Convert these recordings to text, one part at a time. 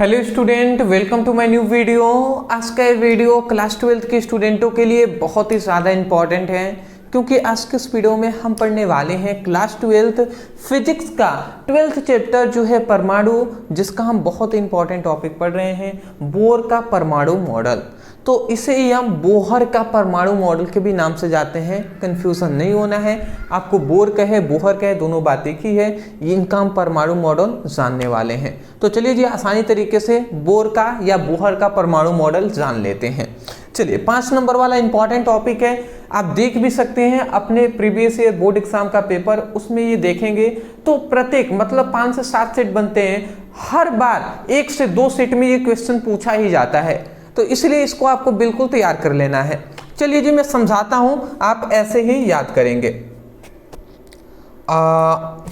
Hello student, welcome to my new video. आज का ये वीडियो क्लास 12 के स्टूडेंटों के लिए बहुत ही ज़्यादा इंपॉर्टेंट है, क्योंकि आज के इस वीडियो में हम पढ़ने वाले हैं क्लास 12 फिजिक्स का 12th चैप्टर जो है परमाणु, जिसका हम बहुत इंपॉर्टेंट टॉपिक पढ़ रहे हैं, बोर का परमाणु मॉडल। तो इसे ही हम बोहर का परमाणु मॉडल के भी नाम से जाते हैं, कंफ्यूजन नहीं होना है। आपको बोर कहे बोहर कहे दोनों बात एक ही है, इनका हम परमाणु मॉडल जानने वाले हैं। तो चलिए जी, आसानी तरीके से बोर का या बोहर का परमाणु मॉडल जान लेते हैं। चलिए, 5 नंबर वाला इंपॉर्टेंट टॉपिक है, आप देख भी सकते हैं अपने प्रीवियस ईयर बोर्ड एग्जाम का पेपर, उसमें ये देखेंगे तो प्रत्येक मतलब 5 से 7 सेट बनते हैं, हर बार 1 से 2 सेट में ये क्वेश्चन पूछा ही जाता है, तो इसलिए इसको आपको बिल्कुल तैयार कर लेना है। चलिए जी, मैं समझाता हूं, आप ऐसे ही याद करेंगे।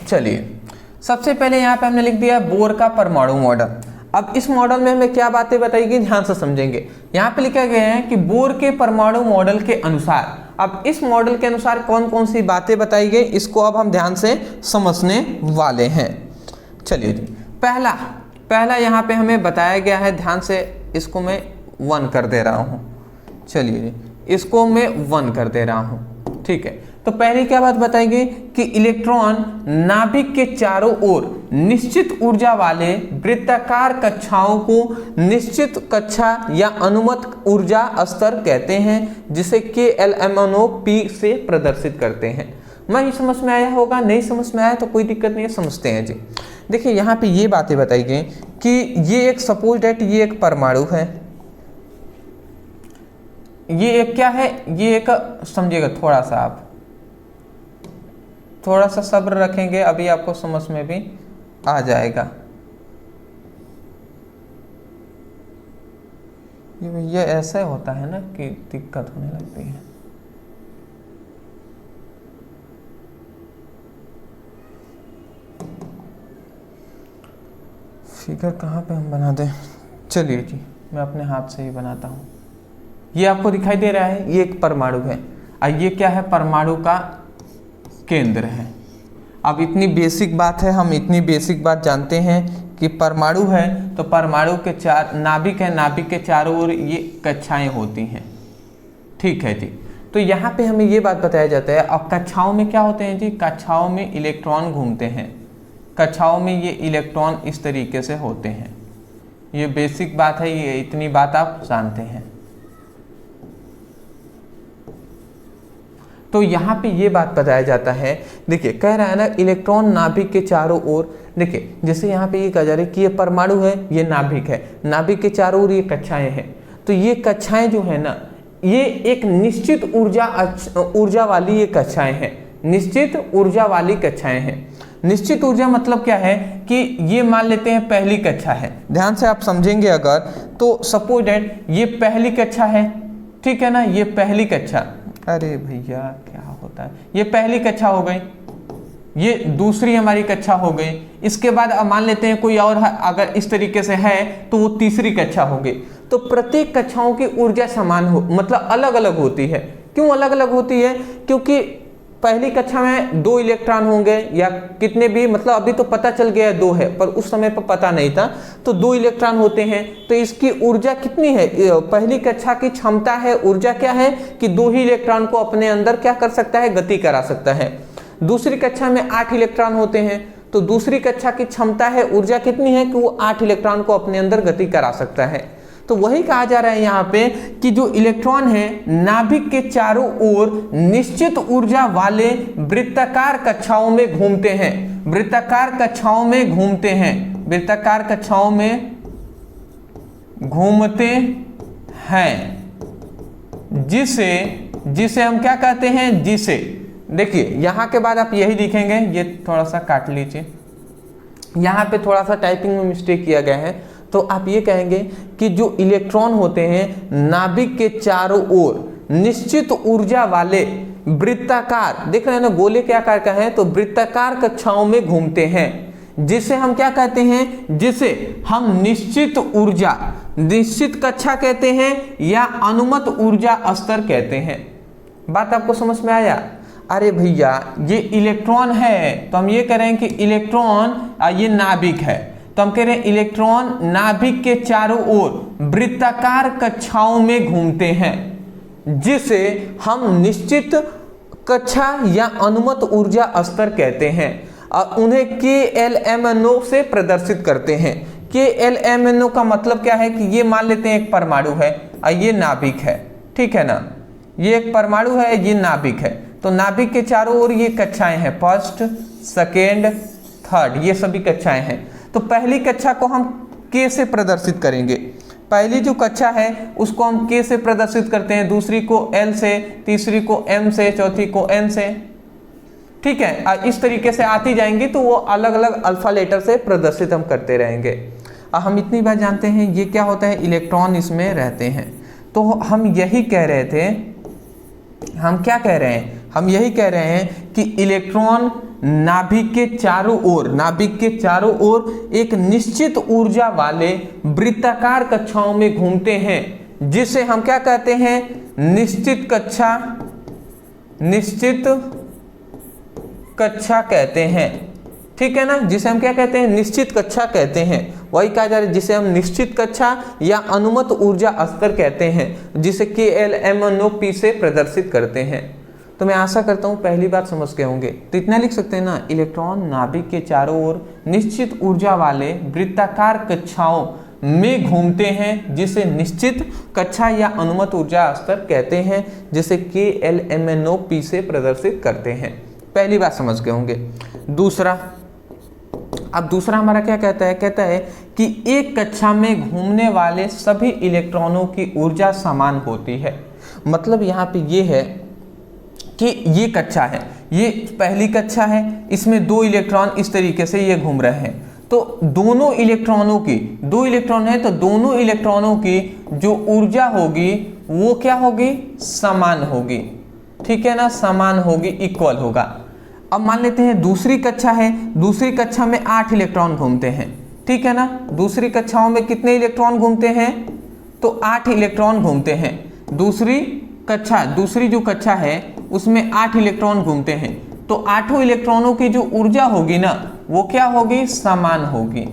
चलिए, सबसे पहले यहाँ पे हमने लिख दिया बोर का परमाणु मॉडल। अब इस मॉडल में हमें क्या बातें बताई गई, ध्यान से समझेंगे। यहाँ पे लिखा गया है कि बोर के परमाणु मॉडल के अनुसार, अब इस मॉडल के अनुसार कौन कौन सी बातें बताई गई, इसको अब हम ध्यान से समझने वाले हैं। चलिए जी, पहला यहाँ पे हमें बताया गया है, ध्यान से इसको मैं 1 कर दे रहा हूँ। चलिए, इसको मैं 1 कर दे रहा हूँ, ठीक है। तो पहली क्या बात बताई गई कि इलेक्ट्रॉन नाभिक के चारों ओर निश्चित ऊर्जा वाले वृत्ताकार कक्षाओं को निश्चित कक्षा या अनुमत ऊर्जा स्तर कहते हैं, जिसे KLMNOP से प्रदर्शित करते हैं। वही समझ में आया होगा, नहीं समझ में आया तो कोई दिक्कत नहीं है, समझते हैं जी। देखिए, यहाँ पे ये बातें बताई गई कि ये एक सपोज डेट ये एक परमाणु है, ये एक क्या है, ये एक, समझिएगा थोड़ा सा सब्र रखेंगे, अभी आपको समझ में भी आ जाएगा। ये ऐसा होता है ना कि दिक्कत होने लगती है। फिगर कहाँ पे हम बना दें, चलिए जी, मैं अपने हाथ से ही बनाता हूँ। ये आपको दिखाई दे रहा है, ये एक परमाणु है, और ये क्या है, परमाणु का केंद्र है। अब इतनी बेसिक बात है, हम इतनी बेसिक बात जानते हैं कि परमाणु है तो परमाणु के 4 नाभिक है, नाभिक के चारों ओर ये कक्षाएं होती हैं, ठीक है जी। तो यहाँ पे हमें ये बात बताया जाता है। अब कक्षाओं में क्या होते हैं जी, कक्षाओं में इलेक्ट्रॉन घूमते हैं, कक्षाओं में ये इलेक्ट्रॉन इस तरीके से होते हैं। ये बेसिक बात है, ये इतनी बात आप जानते हैं। तो यहाँ पे ये बात बताया जाता है, देखिए कह रहा है ना, इलेक्ट्रॉन नाभिक के चारों ओर, देखिए जैसे यहाँ पे ये कहा जा रहा है कि ये परमाणु है, ये नाभिक है, नाभिक के चारों ओर ये कक्षाएं हैं। तो ये कक्षाएं जो है ना, ये एक निश्चित ऊर्जा वाली ये कक्षाएं हैं, निश्चित ऊर्जा वाली कक्षाएं हैं। निश्चित ऊर्जा मतलब क्या है कि ये मान लेते हैं पहली कक्षा है, ध्यान से आप समझेंगे अगर, तो सपोज दैट ये पहली कक्षा है, ठीक है ना, ये पहली कक्षा, अरे भैया क्या होता है, ये पहली कक्षा हो गई, ये दूसरी हमारी कक्षा हो गई। इसके बाद अब मान लेते हैं कोई और अगर इस तरीके से है तो वो तीसरी कक्षा हो गई। तो प्रत्येक कक्षाओं की ऊर्जा समान हो, मतलब अलग अलग होती है। क्यों अलग अलग होती है, क्योंकि पहली कक्षा में 2 इलेक्ट्रॉन होंगे या कितने भी, मतलब अभी तो पता चल गया 2 है, पर उस समय पर पता नहीं था, तो 2 इलेक्ट्रॉन होते हैं। तो इसकी ऊर्जा कितनी है, पहली कक्षा की क्षमता है, ऊर्जा क्या है कि 2 ही इलेक्ट्रॉन को अपने अंदर क्या कर सकता है, गति करा सकता है। दूसरी कक्षा में 8 इलेक्ट्रॉन होते हैं, तो दूसरी कक्षा की क्षमता है, ऊर्जा कितनी है कि वो 8 इलेक्ट्रॉन को अपने अंदर गति करा सकता है। तो वही कहा जा रहा है यहाँ पे कि जो इलेक्ट्रॉन है नाभिक के चारों ओर निश्चित ऊर्जा वाले वृत्ताकार कक्षाओं में घूमते हैं, वृत्ताकार कक्षाओं में घूमते हैं, वृत्ताकार कक्षाओं में घूमते हैं, जिसे हम क्या कहते हैं, जिसे, देखिए यहाँ के बाद आप यही लिखेंगे, ये थोड़ा सा काट लीजिए, यहाँ पे थोड़ा सा टाइपिंग में मिस्टेक किया गया है। तो आप ये कहेंगे कि जो इलेक्ट्रॉन होते हैं नाभिक के चारों ओर निश्चित ऊर्जा वाले वृत्ताकार, देख रहे हैं ना, गोले के आकार का है, तो वृत्ताकार कक्षाओं में घूमते हैं, जिसे हम क्या कहते हैं, जिसे हम निश्चित ऊर्जा, निश्चित कक्षा कहते हैं या अनुमत ऊर्जा स्तर कहते हैं। बात आपको समझ में आया? अरे भैया ये इलेक्ट्रॉन है, तो हम ये करें कि इलेक्ट्रॉन, ये नाभिक है, तो हम कह रहे हैं इलेक्ट्रॉन नाभिक के चारों ओर वृत्ताकार कक्षाओं में घूमते हैं, जिसे हम निश्चित कक्षा या अनुमत ऊर्जा स्तर कहते हैं और उन्हें KLMNO से प्रदर्शित करते हैं। KLMNO का मतलब क्या है कि ये मान लेते हैं एक परमाणु है और ये नाभिक है, ठीक है ना, ये एक परमाणु है, ये नाभिक है। तो नाभिक के चारों ओर ये कक्षाएं हैं, फर्स्ट, सेकेंड, थर्ड, ये सभी कक्षाएं हैं। तो पहली कक्षा को हम K से प्रदर्शित करेंगे, पहली जो कक्षा है उसको हम K से प्रदर्शित करते हैं, दूसरी को L से, तीसरी को M से, चौथी को N से, ठीक है। इस तरीके से आती जाएंगी तो वो अलग अलग अल्फा लेटर से प्रदर्शित हम करते रहेंगे। अब हम इतनी बात जानते हैं ये क्या होता है, इलेक्ट्रॉन इसमें रहते हैं। तो हम यही कह रहे थे, हम क्या कह रहे हैं, हम यही कह रहे हैं कि इलेक्ट्रॉन नाभिक के चारों ओर, नाभिक के चारों ओर एक निश्चित ऊर्जा वाले वृत्ताकार कक्षाओं में घूमते हैं, जिसे हम क्या कहते हैं, निश्चित कक्षा, निश्चित कक्षा कहते हैं, ठीक है ना, जिसे हम क्या कहते हैं, निश्चित कक्षा कहते हैं। वही कहा जा रहा है जिसे हम निश्चित कक्षा या अनुमत ऊर्जा स्तर कहते हैं, जिसे KLMNO से प्रदर्शित करते हैं। तो मैं आशा करता हूँ पहली बात समझ गए होंगे। तो इतना लिख सकते हैं ना, इलेक्ट्रॉन नाभिक के चारों ओर निश्चित ऊर्जा वाले वृत्ताकार कक्षाओं में घूमते हैं, जिसे निश्चित कक्षा या अनुमत ऊर्जा स्तर कहते हैं, जिसे KLMNO से प्रदर्शित करते हैं। पहली बात समझ गए होंगे। दूसरा, अब दूसरा हमारा क्या कहता है, कहता है कि एक कक्षा में घूमने वाले सभी इलेक्ट्रॉनों की ऊर्जा समान होती है। मतलब यहाँ पे ये है कि ये कक्षा है, ये पहली कक्षा है, इसमें दो इलेक्ट्रॉन इस तरीके से ये घूम रहे हैं। तो दोनों इलेक्ट्रॉनों की, दो इलेक्ट्रॉन है तो दोनों इलेक्ट्रॉनों की जो ऊर्जा होगी वो क्या होगी, समान होगी, ठीक है ना, समान होगी, इक्वल होगा। अब मान लेते हैं दूसरी कक्षा है, दूसरी कक्षा में 8 इलेक्ट्रॉन घूमते हैं, ठीक है ना। दूसरी कक्षाओं में कितने इलेक्ट्रॉन घूमते हैं, तो 8 इलेक्ट्रॉन घूमते हैं। दूसरी कक्षा, दूसरी जो कक्षा है उसमें 8 इलेक्ट्रॉन घूमते हैं, तो 8 इलेक्ट्रॉनों की जो ऊर्जा होगी ना वो क्या होगी, समान होगी।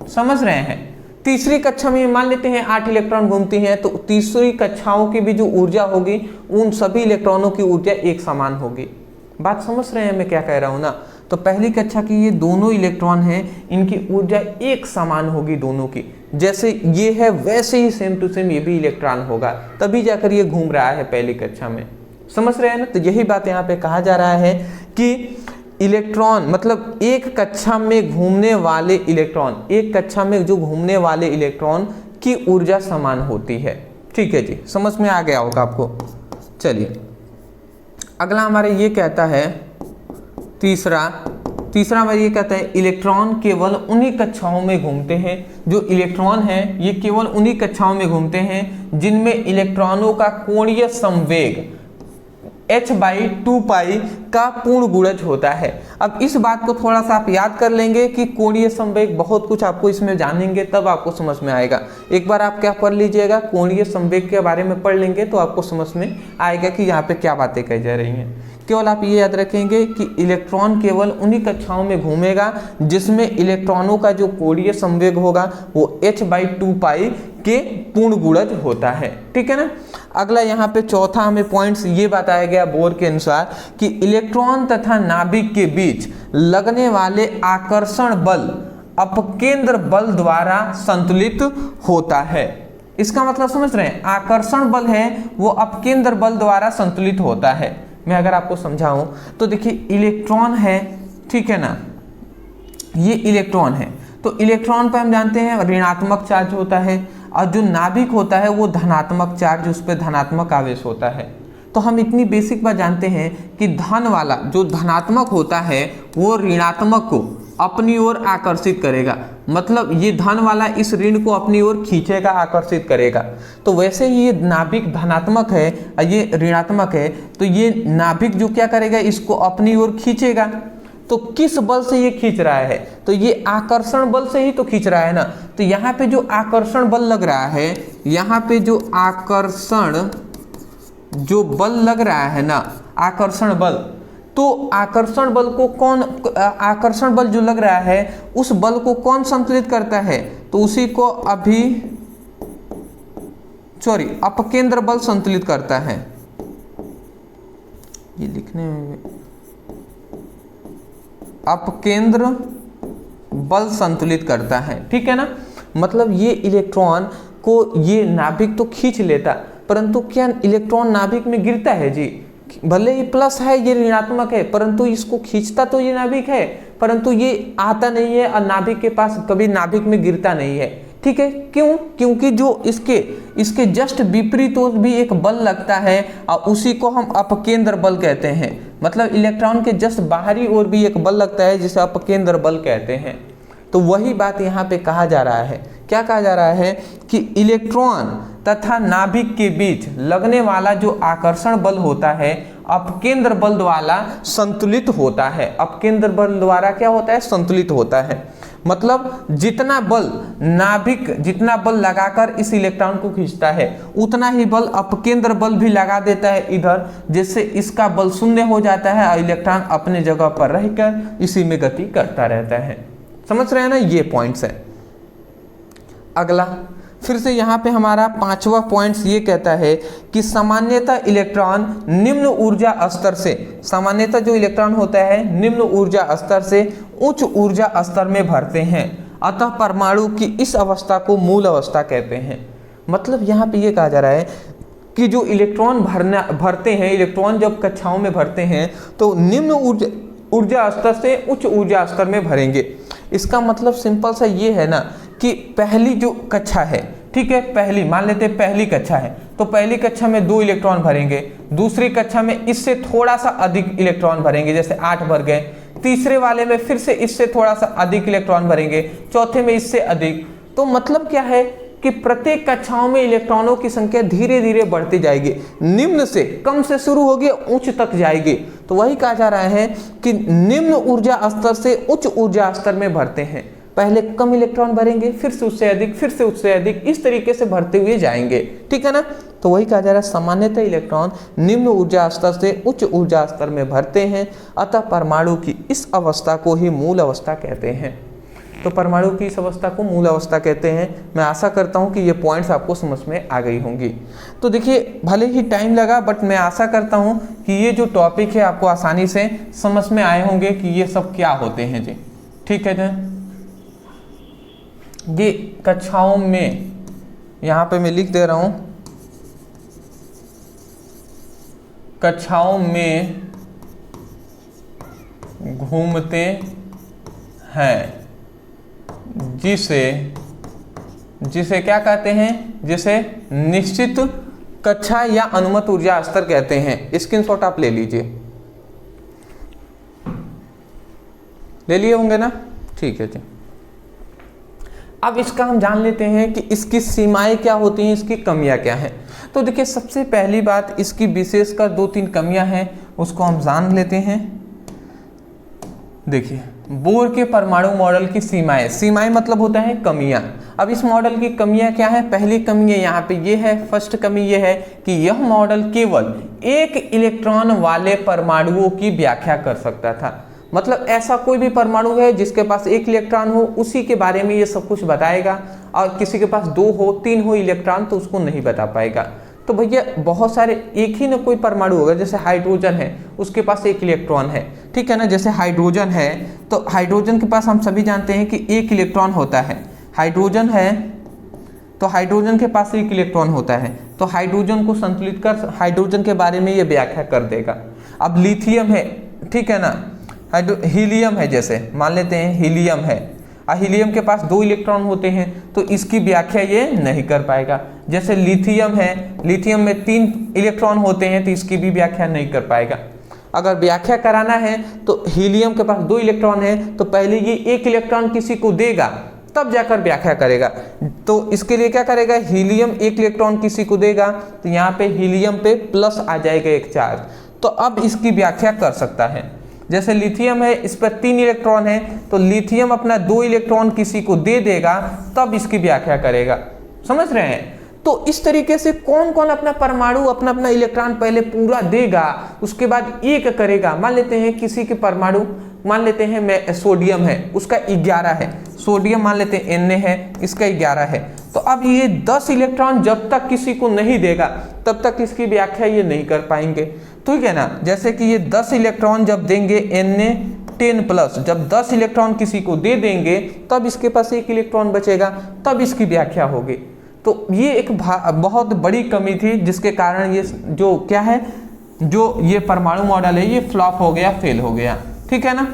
समझ रहे हैं। तीसरी कक्षा में मान लेते हैं 8 इलेक्ट्रॉन घूमती हैं, तो तीसरी कक्षाओं की भी जो ऊर्जा होगी उन सभी इलेक्ट्रॉनों की ऊर्जा एक समान होगी। बात समझ रहे हैं मैं क्या कह रहा हूं ना। तो पहली कक्षा की ये दोनों इलेक्ट्रॉन हैं, इनकी ऊर्जा एक समान होगी दोनों की, जैसे ये है वैसे ही सेम टू सेम ये भी इलेक्ट्रॉन होगा, तभी जाकर ये घूम रहा है पहली कक्षा में। समझ रहे हैं ना। तो यही बात यहाँ पे कहा जा रहा है कि इलेक्ट्रॉन मतलब एक कक्षा में घूमने वाले इलेक्ट्रॉन, एक कक्षा में जो घूमने वाले इलेक्ट्रॉन की ऊर्जा समान होती है। ठीक है जी, समझ में आ गया होगा आपको। चलिए अगला हमारे ये कहता है, तीसरा हमारे ये कहता है इलेक्ट्रॉन केवल उन्हीं कक्षाओं में घूमते हैं, जो इलेक्ट्रॉन हैं ये केवल उन्हीं कक्षाओं में घूमते हैं जिनमें इलेक्ट्रॉनों का कोणीय संवेग h/2 पाई का पूर्ण गुणज होता है। अब इस बात को थोड़ा सा आप याद कर लेंगे कि कोणीय संवेग, बहुत कुछ आपको इसमें जानेंगे तब आपको समझ में आएगा। एक बार आप क्या पढ़ लीजिएगा, कोणीय संवेग के बारे में पढ़ लेंगे तो आपको समझ में आएगा कि यहाँ पे क्या बातें कही जा रही हैं। केवल आप ये याद रखेंगे कि इलेक्ट्रॉन केवल उन्हीं कक्षाओं में घूमेगा जिसमें इलेक्ट्रॉनों का जो कोणीय संवेग होगा वो h/2 पाई के पूर्ण गुणज होता है। ठीक है ना। अगला यहाँ पे चौथा हमें पॉइंट्स ये बताया गया बोर के अनुसार कि इलेक्ट्रॉन तथा नाभिक के बीच लगने वाले आकर्षण बल अपकेंद्र बल द्वारा संतुलित होता है। इसका मतलब समझ रहे हैं, आकर्षण बल है वो अपकेंद्र बल द्वारा संतुलित होता है। मैं अगर आपको समझाऊं तो देखिए इलेक्ट्रॉन है, ठीक है ना, ये इलेक्ट्रॉन है, तो इलेक्ट्रॉन पर हम जानते हैं ऋणात्मक चार्ज होता है और जो नाभिक होता है वो धनात्मक चार्ज, उस पर धनात्मक आवेश होता है। तो हम इतनी बेसिक बात जानते हैं कि धन वाला जो धनात्मक होता है वो ऋणात्मक को अपनी ओर आकर्षित करेगा, मतलब ये धन वाला इस ऋण को अपनी ओर खींचेगा, आकर्षित करेगा। तो वैसे ही ये नाभिक धनात्मक है और ये ऋणात्मक है, तो ये नाभिक जो क्या करेगा, इसको अपनी ओर खींचेगा। तो किस बल से ये खींच रहा है, तो ये आकर्षण बल से ही तो खींच रहा है ना। तो यहाँ पे जो आकर्षण बल लग रहा है, यहाँ पे जो आकर्षण जो बल लग रहा है ना, आकर्षण बल, तो आकर्षण बल जो लग रहा है उस बल को कौन संतुलित करता है, तो उसी को अपकेंद्र बल संतुलित करता है। ये लिखने में अपकेंद्र बल संतुलित करता है, ठीक है ना। मतलब ये इलेक्ट्रॉन को ये नाभिक तो खींच लेता, परंतु क्या इलेक्ट्रॉन नाभिक में गिरता है जी? भले ही प्लस है, ये ऋणात्मक है, परंतु इसको खींचता तो ये नाभिक है, परंतु ये आता नहीं है और नाभिक के पास कभी नाभिक में गिरता नहीं है, ठीक है। क्यों? क्योंकि जो इसके जस्ट विपरीत ओर भी एक बल लगता है और उसी को हम अपकेंद्र बल कहते हैं। मतलब इलेक्ट्रॉन के जस्ट बाहरी ओर भी एक बल लगता है जिसे अपकेंद्र बल कहते हैं। तो वही बात यहाँ पे कहा जा रहा है। क्या कहा जा रहा है कि इलेक्ट्रॉन तथा नाभिक के बीच लगने वाला जो आकर्षण बल होता है अपकेंद्र बल द्वारा संतुलित होता है। अपकेंद्र बल द्वारा क्या होता है? संतुलित होता है। मतलब जितना बल नाभिक जितना बल लगाकर इस इलेक्ट्रॉन को खींचता है उतना ही बल अपकेंद्र बल भी लगा देता है इधर, जिससे इसका बल शून्य हो जाता है और इलेक्ट्रॉन अपने जगह पर रहकर इसी में गति करता रहता है। समझ रहे हैं ना? ये पॉइंट्स है। अगला फिर से यहाँ पे हमारा 5वां पॉइंट्स ये कहता है कि सामान्यतः इलेक्ट्रॉन निम्न ऊर्जा स्तर से, सामान्यतः जो इलेक्ट्रॉन होता है निम्न ऊर्जा स्तर से उच्च ऊर्जा स्तर में भरते हैं, अतः परमाणु की इस अवस्था को मूल अवस्था कहते हैं। मतलब यहाँ पे ये कहा जा रहा है कि जो इलेक्ट्रॉन भरते हैं, इलेक्ट्रॉन जब कक्षाओं में भरते हैं तो निम्न ऊर्जा स्तर से उच्च ऊर्जा स्तर में भरेंगे। इसका मतलब सिंपल सा ये है ना कि पहली जो कक्षा है, ठीक है, पहली मान लेते हैं पहली कक्षा है, तो पहली कक्षा में 2 इलेक्ट्रॉन भरेंगे, दूसरी कक्षा में इससे थोड़ा सा अधिक इलेक्ट्रॉन भरेंगे, जैसे 8 भर गए, तीसरे वाले में फिर से इससे थोड़ा सा अधिक इलेक्ट्रॉन भरेंगे, चौथे में इससे अधिक। तो मतलब क्या है कि प्रत्येक कक्षाओं में इलेक्ट्रॉनों की संख्या धीरे धीरे बढ़ती जाएगी, निम्न से कम से शुरू होगी उच्च तक जाएगी। तो वही कहा जा रहा है कि निम्न ऊर्जा स्तर से उच्च ऊर्जा स्तर में भरते हैं। पहले कम इलेक्ट्रॉन भरेंगे, फिर से उससे अधिक, फिर से उससे अधिक, इस तरीके से भरते हुए जाएंगे, ठीक है ना। तो वही कहा जा रहा है सामान्यतः इलेक्ट्रॉन निम्न ऊर्जा स्तर से उच्च ऊर्जा स्तर में भरते हैं, अतः परमाणु की इस अवस्था को ही मूल अवस्था कहते हैं। तो परमाणु की इस अवस्था को मूल अवस्था कहते हैं। मैं आशा करता हूं कि ये पॉइंट्स आपको समझ में आ गई होंगी। तो देखिए भले ही टाइम लगा, बट मैं आशा करता हूं कि ये जो टॉपिक है आपको आसानी से समझ में आए होंगे कि ये सब क्या होते हैं जी, ठीक है जी। ये कक्षाओं में यहाँ पे मैं लिख दे रहा हूँ, कक्षाओं में घूमते हैं, जिसे क्या कहते हैं? जिसे निश्चित कक्षा या अनुमत ऊर्जा स्तर कहते हैं। स्क्रीनशॉट आप ले लीजिए, ले लिए होंगे ना, ठीक है जी। अब इसका हम जान लेते हैं कि इसकी सीमाएं क्या होती हैं, इसकी कमियां क्या हैं। तो देखिए सबसे पहली बात, इसकी विशेषकर 2-3 कमियां हैं, उसको हम जान लेते हैं। देखिए बोर के परमाणु मॉडल की सीमाएं मतलब होता है कमियां। अब इस मॉडल की कमियां क्या है? पहली कमी है यहाँ पे ये है, फर्स्ट कमी ये है कि यह मॉडल केवल एक इलेक्ट्रॉन वाले परमाणुओं की व्याख्या कर सकता था। मतलब ऐसा कोई भी परमाणु है जिसके पास 1 इलेक्ट्रॉन हो, उसी के बारे में ये सब कुछ बताएगा, और किसी के पास 2 हो 3 हो इलेक्ट्रॉन तो उसको नहीं बता पाएगा। तो भैया बहुत सारे, एक ही ना कोई परमाणु होगा, जैसे हाइड्रोजन है उसके पास 1 इलेक्ट्रॉन है, ठीक है ना। जैसे हाइड्रोजन है तो हाइड्रोजन के पास हम सभी जानते हैं कि 1 इलेक्ट्रॉन होता है। हाइड्रोजन है तो हाइड्रोजन के पास 1 इलेक्ट्रॉन होता है, तो हाइड्रोजन को संतुलित कर हाइड्रोजन के बारे में ये व्याख्या कर देगा। अब लिथियम है, ठीक है ना, हीलियम है, जैसे मान लेते हैं हीलियम है, हीलियम के पास 2 इलेक्ट्रॉन होते हैं तो इसकी व्याख्या ये नहीं कर पाएगा। जैसे लिथियम है, लिथियम में 3 इलेक्ट्रॉन होते हैं तो इसकी भी व्याख्या नहीं कर पाएगा। अगर व्याख्या कराना है तो हीलियम के पास 2 इलेक्ट्रॉन है तो पहले ये 1 इलेक्ट्रॉन किसी को देगा तब जाकर व्याख्या करेगा। तो इसके लिए क्या करेगा? हीलियम 1 इलेक्ट्रॉन किसी को देगा तो यहाँ पे हीलियम पे प्लस आ जाएगा 1 चार्ज, तो अब इसकी व्याख्या कर सकता है। जैसे लिथियम है, इस पर 3 इलेक्ट्रॉन है तो लिथियम अपना 2 इलेक्ट्रॉन किसी को दे देगा तब इसकी व्याख्या करेगा। समझ रहे हैं? तो इस तरीके से कौन कौन अपना परमाणु अपना अपना इलेक्ट्रॉन पहले पूरा देगा, उसके बाद एक करेगा। मान लेते हैं किसी के परमाणु, मान लेते हैं मैं सोडियम है, उसका 11 है, सोडियम मान लेते हैं Na है, इसका 11 है। तो अब ये 10 इलेक्ट्रॉन जब तक किसी को नहीं देगा तब तक इसकी व्याख्या ये नहीं कर पाएंगे, ठीक है ना। जैसे कि ये 10 इलेक्ट्रॉन जब देंगे Na10+, जब 10 इलेक्ट्रॉन किसी को दे देंगे तब इसके पास 1 इलेक्ट्रॉन बचेगा, तब इसकी व्याख्या होगी। तो ये एक बहुत बड़ी कमी थी जिसके कारण ये जो क्या है, जो ये परमाणु मॉडल है ये फ्लॉप हो गया, फेल हो गया, ठीक है ना।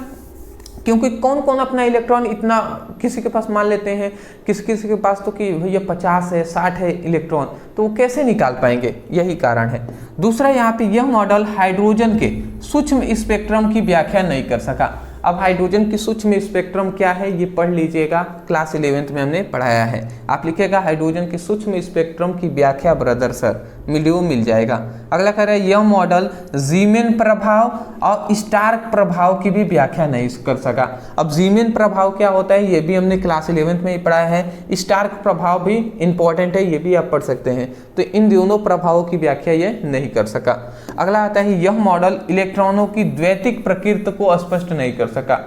क्योंकि कौन कौन अपना इलेक्ट्रॉन इतना, किसी के पास मान लेते हैं किसी किसी के पास तो कि भैया 50 है 60 है इलेक्ट्रॉन, तो वो कैसे निकाल पाएंगे, यही कारण है। दूसरा यहाँ पे यह मॉडल हाइड्रोजन के सूक्ष्म स्पेक्ट्रम की व्याख्या नहीं कर सका। अब हाइड्रोजन की सूक्ष्म स्पेक्ट्रम क्या है ये पढ़ लीजिएगा, क्लास 11th में हमने पढ़ाया है। आप लिखिएगा हाइड्रोजन की सूक्ष्म स्पेक्ट्रम की व्याख्या ब्रदर सर, वीडियो मिल जाएगा। अगला कह रहा है यह मॉडल जीमेन प्रभाव और स्टार्क प्रभाव की भी व्याख्या नहीं कर सका। अब जीमेन प्रभाव क्या होता है ये भी हमने क्लास 11th में ही पढ़ाया है, स्टार्क प्रभाव भी इंपॉर्टेंट है, ये भी आप पढ़ सकते हैं। तो इन दोनों प्रभावों की व्याख्या ये नहीं कर सका। अगला आता है यह मॉडल इलेक्ट्रॉनों की द्वैतिक प्रकृति को स्पष्ट नहीं कर सका।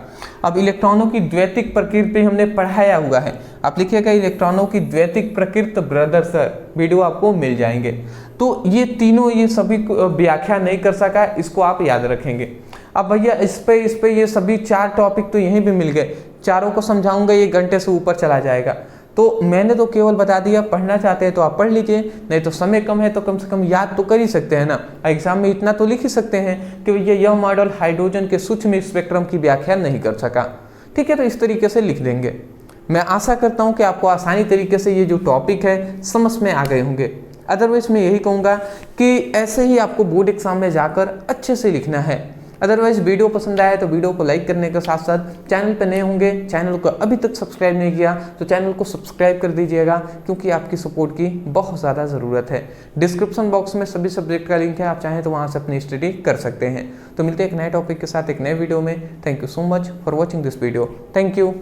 अब इलेक्ट्रॉनों की द्वैतिक प्रकृति हमने पढ़ाया हुआ है, आप लिखिएगा इलेक्ट्रॉनों की द्वैतिक प्रकृति ब्रदर सर, वीडियो आपको मिल जाएंगे। तो ये तीनों ये सभी व्याख्या नहीं कर सका, इसको आप याद रखेंगे। अब भैया इस पे ये सभी 4 टॉपिक तो यहीं पे मिल गए, चारों को समझाऊंगा ये घंटे से ऊपर चला जाएगा। तो मैंने तो केवल बता दिया, पढ़ना चाहते हैं तो आप पढ़ लीजिए, नहीं तो समय कम है तो कम से कम याद तो कर ही सकते हैं ना। एग्जाम में इतना तो लिख ही सकते हैं कि यह मॉडल हाइड्रोजन के सूक्ष्म स्पेक्ट्रम की व्याख्या नहीं कर सका, ठीक है। तो इस तरीके से लिख देंगे। मैं आशा करता हूं कि आपको आसानी तरीके से ये जो टॉपिक है समझ में आ गए होंगे। अदरवाइज मैं यही कहूँगा कि ऐसे ही आपको बोर्ड एग्जाम में जाकर अच्छे से लिखना है। अदरवाइज वीडियो पसंद आया तो वीडियो को लाइक करने के साथ साथ चैनल पर नए होंगे, चैनल को अभी तक सब्सक्राइब नहीं किया तो चैनल को सब्सक्राइब कर दीजिएगा, क्योंकि आपकी सपोर्ट की बहुत ज़्यादा ज़रूरत है। डिस्क्रिप्शन बॉक्स में सभी सब्जेक्ट का लिंक है, आप चाहें तो वहाँ से अपनी स्टडी कर सकते हैं। तो मिलते हैं एक नए टॉपिक के साथ एक नए वीडियो में। Thank you so much for watching this video. Thank you.